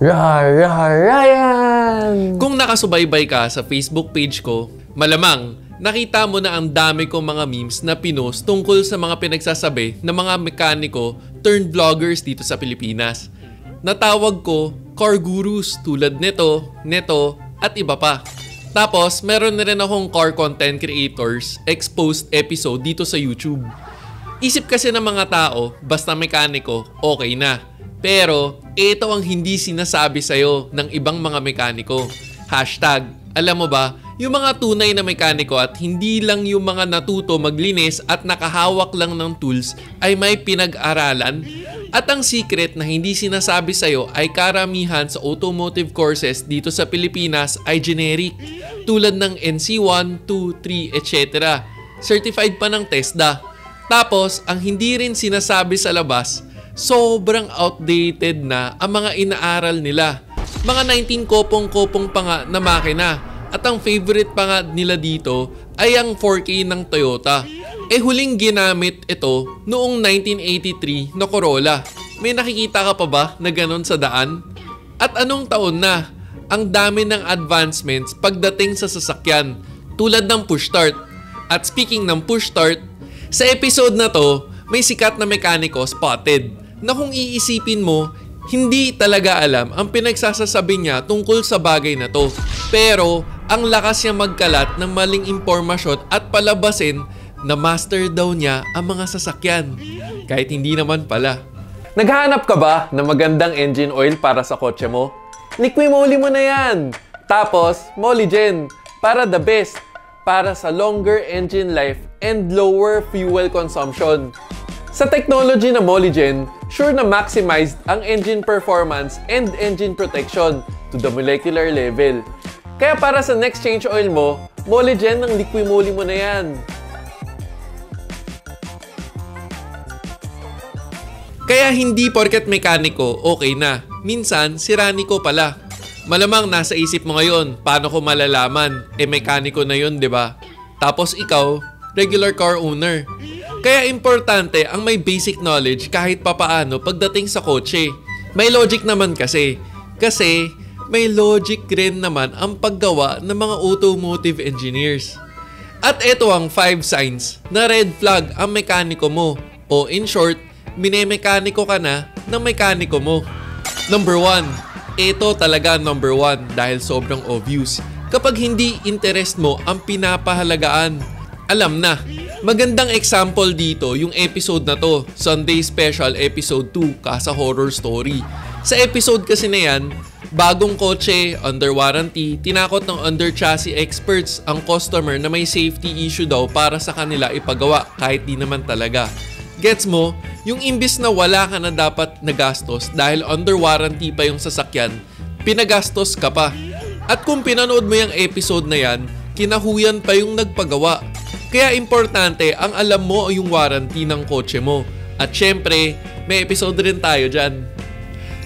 Ryan! Kung nakasubaybay ka sa Facebook page ko, malamang nakita mo na ang dami kong mga memes na pinost tungkol sa mga pinagsasabi ng mga mekaniko turned vloggers dito sa Pilipinas. Natawag ko car gurus tulad nito, at iba pa. Tapos, meron na rin akong car content creators exposed episode dito sa YouTube. Isip kasi ng mga tao, basta mekaniko, okay na. Pero, ito ang hindi sinasabi sa'yo ng ibang mga mekaniko. Hashtag, alam mo ba, yung mga tunay na mekaniko at hindi lang yung mga natuto maglinis at nakahawak lang ng tools ay may pinag-aralan. At ang secret na hindi sinasabi sa'yo ay karamihan sa automotive courses dito sa Pilipinas ay generic. Tulad ng NC1, 2, 3, etc. Certified pa ng TESDA. Tapos, ang hindi rin sinasabi sa labas, sobrang outdated na ang mga inaaral nila. Mga 19 kopong-kopong pa nga na makina. At ang favorite pa nga nila dito ay ang 4K ng Toyota. Huling ginamit ito noong 1983 na Corolla. May nakikita ka pa ba na ganon sa daan? At anong taon na? Ang dami ng advancements pagdating sa sasakyan, tulad ng push start. At speaking ng push start, sa episode na to, may sikat na mekaniko spotted na kung iisipin mo, hindi talaga alam ang pinagsasasabi niya tungkol sa bagay na to. Pero, ang lakas niya magkalat ng maling impormasyon at palabasin na master daw niya ang mga sasakyan. Kahit hindi naman pala. Naghahanap ka ba ng magandang engine oil para sa kotse mo? Liqui-moly mo na yan! Tapos, Molygen, para the best. Para sa longer engine life and lower fuel consumption. Sa technology na Molygen, sure na maximized ang engine performance and engine protection to the molecular level. Kaya para sa next change oil mo, Molygen ng Liqui-moly mo na yan. Kaya hindi porket mekaniko, okay na. Minsan, siraniko pala. Malamang nasa isip mo ngayon, paano ko malalaman? Mekaniko na yun, di ba? Tapos ikaw, regular car owner. Kaya importante ang may basic knowledge kahit papaano pagdating sa kotse. May logic naman kasi. Kasi may logic rin naman ang paggawa ng mga automotive engineers. At ito ang 5 signs na red flag ang mekaniko mo. O in short, minemekaniko ka na ng mekaniko mo. Number 1. Ito talaga number 1 dahil sobrang obvious. Kapag hindi interest mo ang pinapahalagaan, alam na. Magandang example dito yung episode na to, Sunday Special Episode 2, Casa Horror Story. Sa episode kasi na yan, bagong kotse, under warranty, tinakot ng under chassis experts ang customer na may safety issue daw para sa kanila ipagawa kahit di naman talaga. Gets mo? Yung imbis na wala ka na dapat nagastos dahil under warranty pa yung sasakyan, pinagastos ka pa. At kung pinanood mo yung episode na yan, kinahuyan pa yung nagpagawa. Kaya importante ang alam mo yung warranty ng kotse mo. At syempre, may episode rin tayo dyan.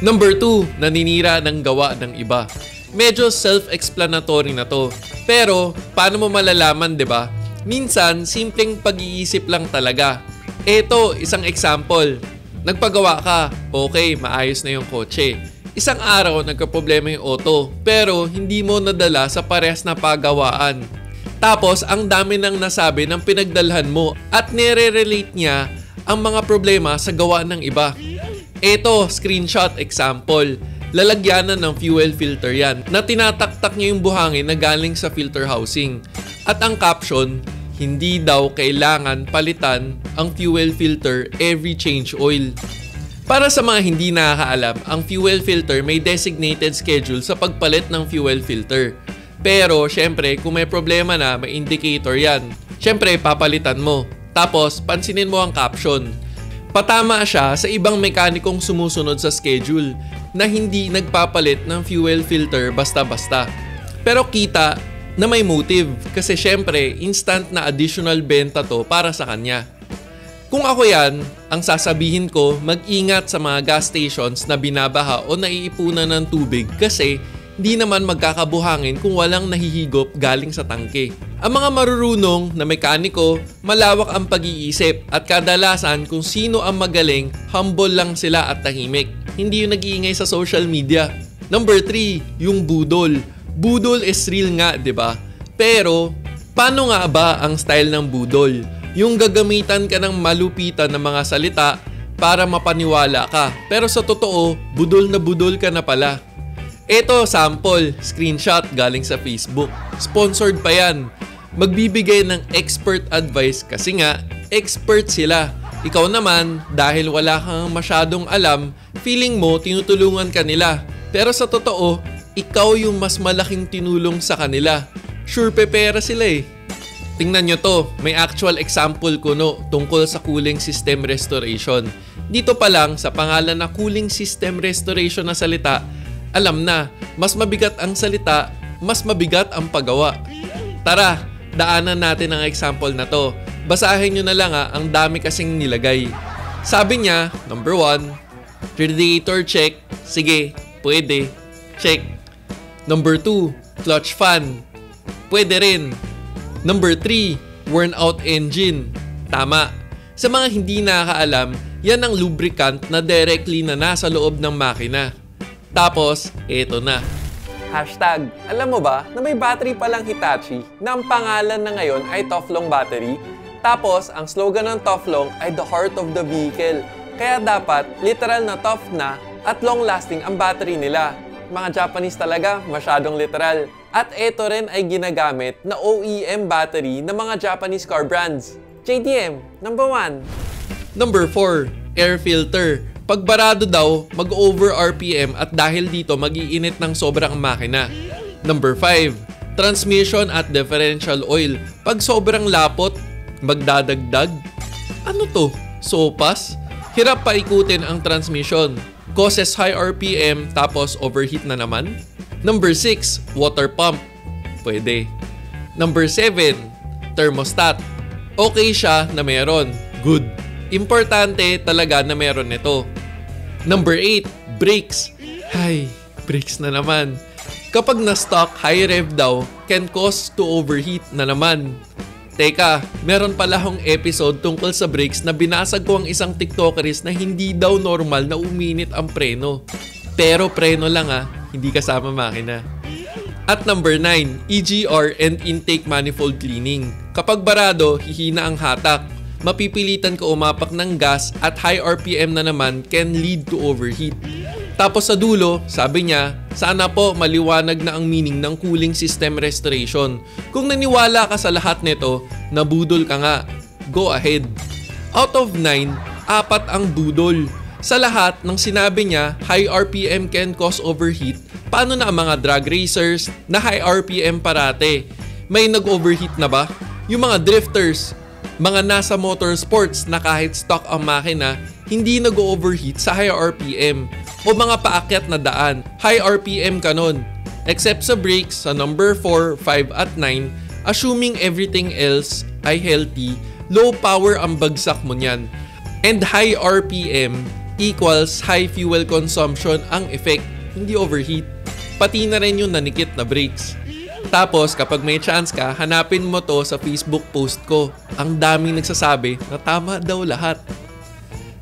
Number 2, naninira ng gawa ng iba. Medyo self-explanatory na to. Pero, paano mo malalaman, 'di ba? Minsan, simpleng pag-iisip lang talaga. Eto, isang example. Nagpagawa ka, okay, maayos na yung kotse. Isang araw, nagkaproblema yung auto, pero hindi mo nadala sa parehas na pagawaan. Tapos, ang dami nang nasabi ng pinagdalhan mo at nire-relate niya ang mga problema sa gawa ng iba. Ito, screenshot example. Lalagyanan ng fuel filter yan na tinataktak niya yung buhangin na galing sa filter housing. At ang caption, hindi daw kailangan palitan ang fuel filter every change oil. Para sa mga hindi nakakaalam, ang fuel filter may designated schedule sa pagpalit ng fuel filter. Pero, syempre, kung may problema na, may indicator yan. Syempre, papalitan mo. Tapos, pansinin mo ang caption. Patama siya sa ibang mekanikong sumusunod sa schedule na hindi nagpapalit ng fuel filter basta-basta. Pero kita na may motive kasi syempre, instant na additional benta to para sa kanya. Kung ako yan, ang sasabihin ko, mag-ingat sa mga gas stations na binabaha o naiipunan ng tubig kasi di naman magkakabuhangin kung walang nahihigop galing sa tangke. Ang mga marurunong na mekaniko, malawak ang pag-iisip at kadalasan kung sino ang magaling, humble lang sila at tahimik. Hindi yung nag-iingay sa social media. Number 3, yung budol. Budol is real nga, 'di ba? Pero paano nga ba ang style ng budol? Yung gagamitan ka ng malupitan ng mga salita para mapaniwala ka. Pero sa totoo, budol na budol ka na pala. Ito, sample, screenshot galing sa Facebook. Sponsored pa yan. Magbibigay ng expert advice kasi nga, expert sila. Ikaw naman, dahil wala kang masyadong alam, feeling mo tinutulungan ka nila. Pero sa totoo, ikaw yung mas malaking tinulong sa kanila. Sure pepera sila eh. Tingnan nyo to, may actual example ko no, tungkol sa cooling system restoration. Dito pa lang, sa pangalan na cooling system restoration na salita, alam na, mas mabigat ang salita, mas mabigat ang paggawa. Tara, daanan natin ang example na to. Basahin nyo na lang ang dami kasing nilagay. Sabi niya, number 1, radiator check, sige, pwede, check. Number 2, clutch fan, pwede rin. Number 3, worn out engine, tama. Sa mga hindi nakakaalam, yan ang lubricant na directly na nasa loob ng makina. Tapos, eto na. Hashtag, alam mo ba na may battery palang Hitachi na ang pangalan na ngayon ay Toflong Battery? Tapos, ang slogan ng Toflong ay the heart of the vehicle. Kaya dapat, literal na tough na at long-lasting ang battery nila. Mga Japanese talaga, masyadong literal. At ito rin ay ginagamit na OEM battery ng mga Japanese car brands. JDM, number 1. Number 4, air filter. Pag barado daw, mag-over RPM at dahil dito mag-iinit ng sobrang makina. Number 5, transmission at differential oil. Pag sobrang lapot, magdadagdag. Ano to? Sopas? Hirap paikutin ang transmission. Causes high RPM tapos overheat na naman. Number 6, water pump. Pwede. Number 7, thermostat. Okay siya na meron. Good. Importante talaga na meron nito. Number 8, brakes. Hay, brakes na naman. Kapag na-stock high rev daw, can cause to overheat na naman. Teka, meron pala akong episode tungkol sa brakes na binasag ko ang isang TikTokeris na hindi daw normal na uminit ang preno. Pero preno lang hindi kasama makina. At number 9, EGR and intake manifold cleaning. Kapag barado, hihina ang hatak. Mapipilitan ka umapak ng gas at high RPM na naman can lead to overheat. Tapos sa dulo, sabi niya, sana po maliwanag na ang meaning ng cooling system restoration. Kung naniwala ka sa lahat nito, nabudol ka nga. Go ahead. Out of 9, 4 ang budol. Sa lahat ng sinabi niya, high RPM can cause overheat. Paano na ang mga drag racers na high RPM parate? May nag-overheat na ba? Yung mga drifters, mga nasa motorsports na kahit stock ang makina, hindi nag-overheat sa high RPM. O mga paakyat na daan, high RPM ka nun. Except sa brakes sa number 4, 5 at 9, assuming everything else ay healthy, low power ang bagsak mo niyan. And high RPM equals high fuel consumption ang effect, hindi overheat. Pati na rin yung nanikit na brakes. Tapos kapag may chance ka, hanapin mo to sa Facebook post ko. Ang daming nagsasabi na tama daw lahat.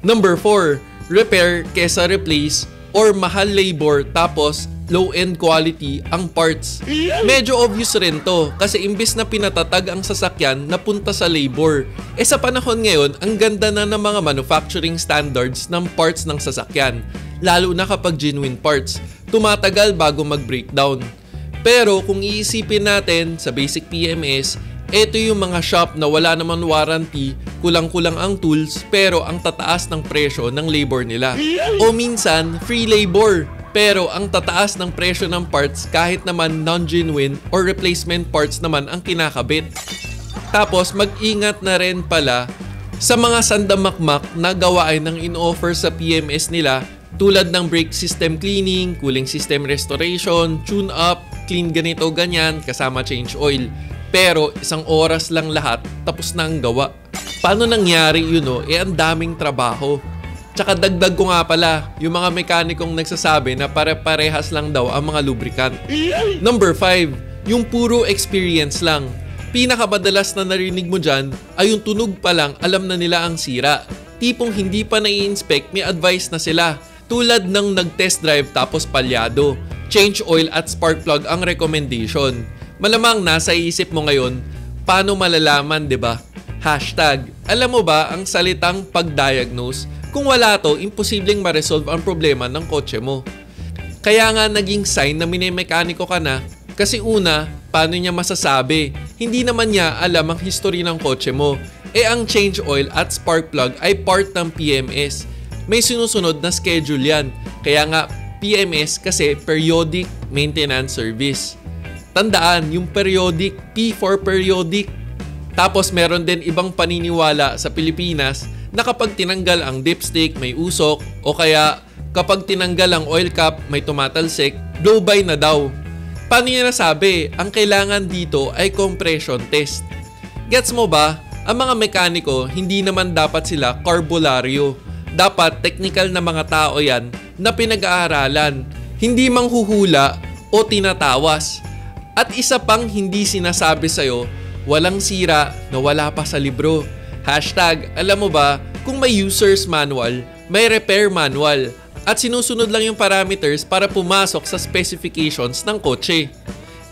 Number 4, repair kesa replace or mahal labor tapos low-end quality ang parts. Medyo obvious rin to kasi imbis na pinatatag ang sasakyan napunta sa labor. Sa panahon ngayon, ang ganda na ng mga manufacturing standards ng parts ng sasakyan. Lalo na kapag genuine parts. Tumatagal bago mag-breakdown. Pero kung iisipin natin sa basic PMS, ito yung mga shop na wala naman warranty, kulang-kulang ang tools, pero ang tataas ng presyo ng labor nila. O minsan, free labor, pero ang tataas ng presyo ng parts kahit naman non-genuine or replacement parts naman ang kinakabit. Tapos mag-ingat na rin pala sa mga sandamakmak na gawain ng in-offer sa PMS nila tulad ng brake system cleaning, cooling system restoration, tune-up, clean ganito ganyan kasama change oil. Pero isang oras lang lahat, tapos na ang gawa. Paano nangyari yun ang daming trabaho. Tsaka dagdag ko nga pala, yung mga mekanikong nagsasabi na pare-parehas lang daw ang mga lubricant. Number 5, yung puro experience lang. Pinakamadalas na narinig mo dyan ay yung tunog pa lang alam na nila ang sira. Tipong hindi pa nai-inspect, may advice na sila. Tulad ng nag-test drive tapos palyado. change oil at spark plug ang recommendation. Malamang nasa isip mo ngayon, paano malalaman, 'di ba? Hashtag, alam mo ba ang salitang pag-diagnose? Kung wala to, imposibleng ma-resolve ang problema ng kotse mo. Kaya nga naging sign na minemekaniko ka na kasi una, paano niya masasabi? Hindi naman niya alam ang history ng kotse mo. Ang change oil at spark plug ay part ng PMS. May sinusunod na schedule yan. Kaya nga PMS kasi periodic maintenance service. Tandaan, yung periodic, P for periodic. Tapos meron din ibang paniniwala sa Pilipinas na kapag tinanggal ang dipstick, may usok, o kaya kapag tinanggal ang oil cap, may tumatalsik, blow-by na daw. Paano niya nasabi? Ang kailangan dito ay compression test. Gets mo ba? Ang mga mekaniko, hindi naman dapat sila carbularyo. Dapat technical na mga tao yan na pinag-aaralan. Hindi manghuhula o tinatawas. At isa pang hindi sinasabi sa'yo, walang sira na wala pa sa libro. Hashtag, alam mo ba, kung may user's manual, may repair manual. At sinusunod lang yung parameters para pumasok sa specifications ng kotse.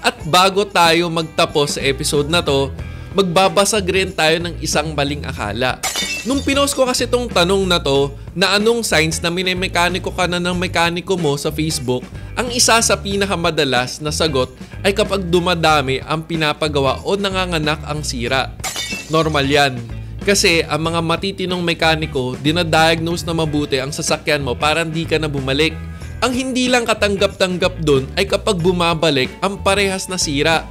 At bago tayo magtapos sa episode na to, magbabasag rin tayo ng isang maling akala. Nung pinost ko kasi tong tanong na to, na anong signs na minemekaniko ka na ng mekaniko mo sa Facebook, ang isa sa pinakamadalas na sagot ay kapag dumadami ang pinapagawa o nanganganak ang sira. Normal yan. Kasi ang mga matitinong mekaniko, dinadiagnose na mabuti ang sasakyan mo para hindi ka na bumalik. Ang hindi lang katanggap-tanggap dun ay kapag bumabalik ang parehas na sira.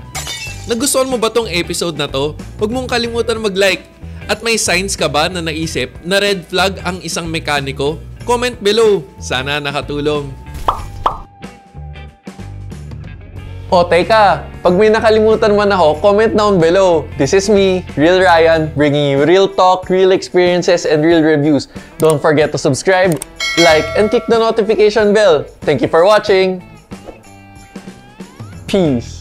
Nagustuhan mo ba tong episode na to? Huwag mong kalimutan mag-like. At may signs ka ba na naisip na red flag ang isang mekaniko? Comment below. Sana nakatulong. O teka, pag may nakalimutan man ako, comment down below. This is me, Real Ryan, bringing you real talk, real experiences, and real reviews. Don't forget to subscribe, like, and click the notification bell. Thank you for watching. Peace.